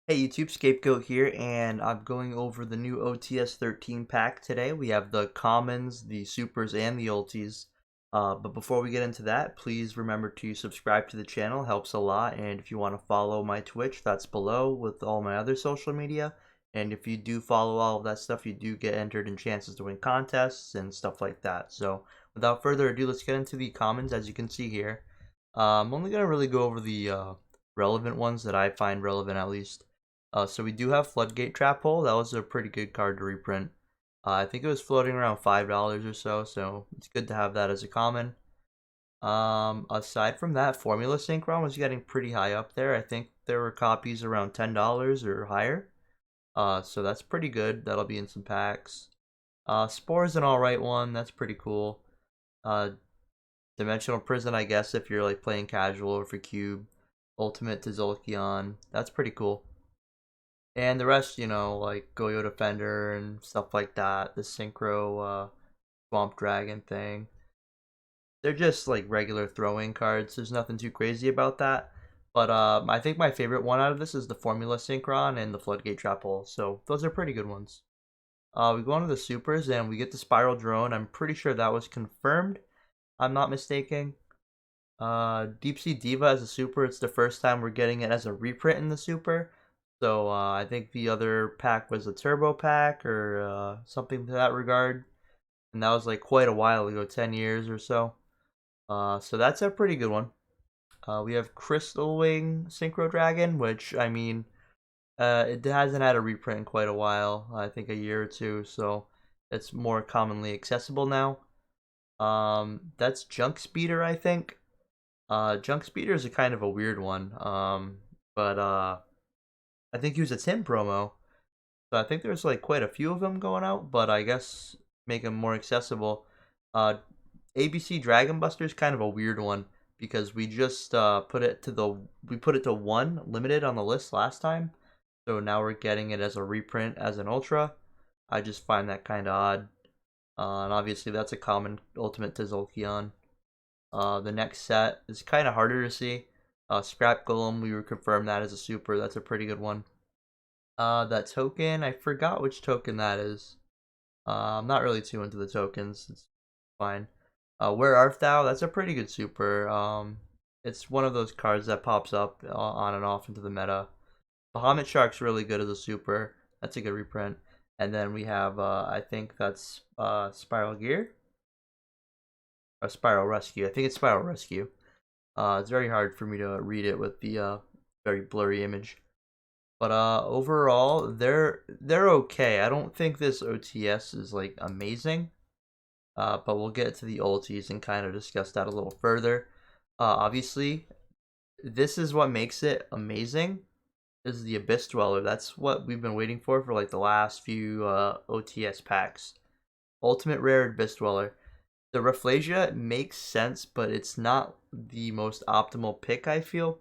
Hey YouTube, Scapegoat here, and I'm going over the new OTS 13 pack today. We have the commons, the supers, and the ultis. But before we get into that, please remember to subscribe to the channel, helps a lot. And if you want to follow my Twitch, that's below with all my other social media. And if you do follow all of that stuff, you do get entered in chances to win contests and stuff like that. So without further ado, let's get into the commons. As you can see here, I'm only going to really go over the relevant ones that I find relevant at least. So we do have Floodgate Trap Hole. That was a pretty good card to reprint. I think it was floating around $5 or so it's good to have that as a common. Aside from that, Formula Synchro was getting pretty high up there. I think there were copies around $10 or higher. So that's pretty good. That'll be in some packs. Spore's an alright one. That's pretty cool. Uh, Dimensional Prison, I guess, if you're like playing casual or for Cube. Ultimate to Zolkion. That's pretty cool. And the rest, like Goyo Defender and stuff like that, the Synchro Swamp Dragon thing. They're just like regular throwing cards. There's nothing too crazy about that. But I think my favorite one out of this is the Formula Synchron and the Floodgate Trap Hole. So those are pretty good ones. We go on to the supers and we get the Spiral Drone. I'm pretty sure that was confirmed. I'm not mistaken. Deep Sea Diva as a super. It's the first time we're getting it as a reprint in the super. So I think the other pack was a turbo pack or something to that regard. And that was like quite a while ago, 10 years or so. So that's a pretty good one. We have Crystal Wing Synchro Dragon, which, I mean, it hasn't had a reprint in quite a while. I think a year or two. So it's more commonly accessible now. That's Junk Speeder, I think. Junk Speeder is a kind of a weird one. But I think he was a Tim promo. So I think there's like quite a few of them going out, but I guess make them more accessible. ABC Dragon Buster is kind of a weird one because we just put it to one limited on the list last time, so now we're getting it as a reprint as an ultra. I just find that kind of odd, and obviously that's a common ultimate to Zolkion. The next set is kind of harder to see. Scrap Golem, we would confirm that as a super. That's a pretty good one. That token, I forgot which token that is. I'm not really too into the tokens. It's fine. Where Art Thou? That's a pretty good super. It's one of those cards that pops up on and off into the meta. Bahamut Shark's really good as a super. That's a good reprint. And then we have, I think that's Spiral Gear or Spiral Rescue. I think it's Spiral Rescue. It's very hard for me to read it with the very blurry image. But overall, they're okay. I don't think this OTS is like amazing. But we'll get to the ultis and kind of discuss that a little further. Obviously, this is what makes it amazing. This is the Abyss Dweller. That's what we've been waiting for like the last few OTS packs. Ultimate Rare Abyss Dweller. The Rafflesia makes sense, but it's not the most optimal pick, I feel.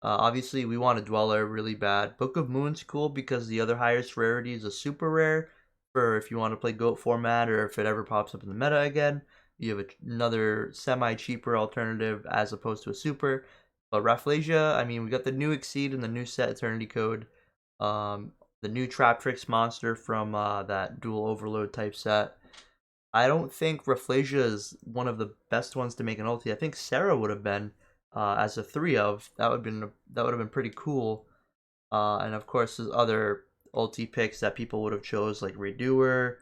Obviously, we want a Dweller really bad. Book of Moon's cool because the other highest rarity is a super rare for if you want to play GOAT format or if it ever pops up in the meta again. You have another semi-cheaper alternative as opposed to a super. But Rafflesia, I mean, we got the new Exceed and the new set Eternity Code. The new Trap Tricks monster from that Dual Overload type set. I don't think Rafflesia is one of the best ones to make an ulti. I think Sarah would have been as a 3 of. That would have been pretty cool. And of course, there's other ulti picks that people would have chose like Redoer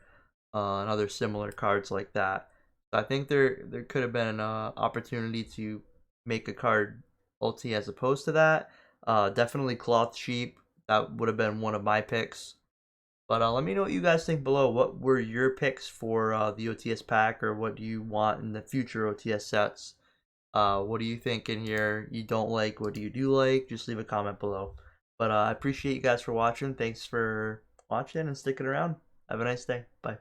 and other similar cards like that. So I think there could have been an opportunity to make a card ulti as opposed to that. Definitely Cloth Sheep. That would have been one of my picks. But let me know what you guys think below. What were your picks for the OTS pack, or what do you want in the future OTS sets? What do you think in here you don't like? What do you do like? Just leave a comment below. But I appreciate you guys for watching. Thanks for watching and sticking around. Have a nice day. Bye.